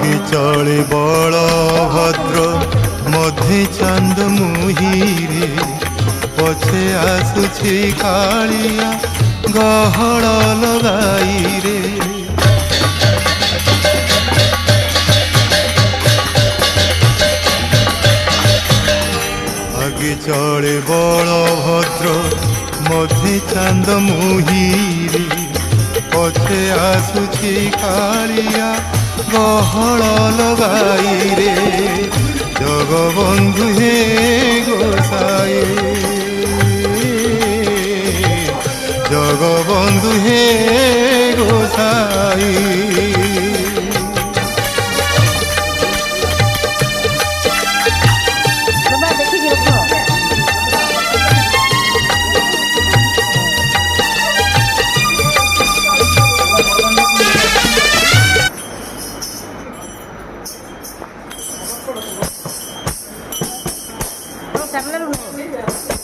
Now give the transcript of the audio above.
আগে চলে বলভদ্র মধ্যে চাঁদ মুহিরে, পছে আসুছি কাଳିয়া গহଳ লগাইরে। আগে চলে বলভদ্র মধ্যে চাঁদ মুহিরে, পছে আসুছি কাଳିয়া গহଳ লগাইরে। জগবন্ধু হে গোসাই, জগবন্ধু হে গোসাই। Jangan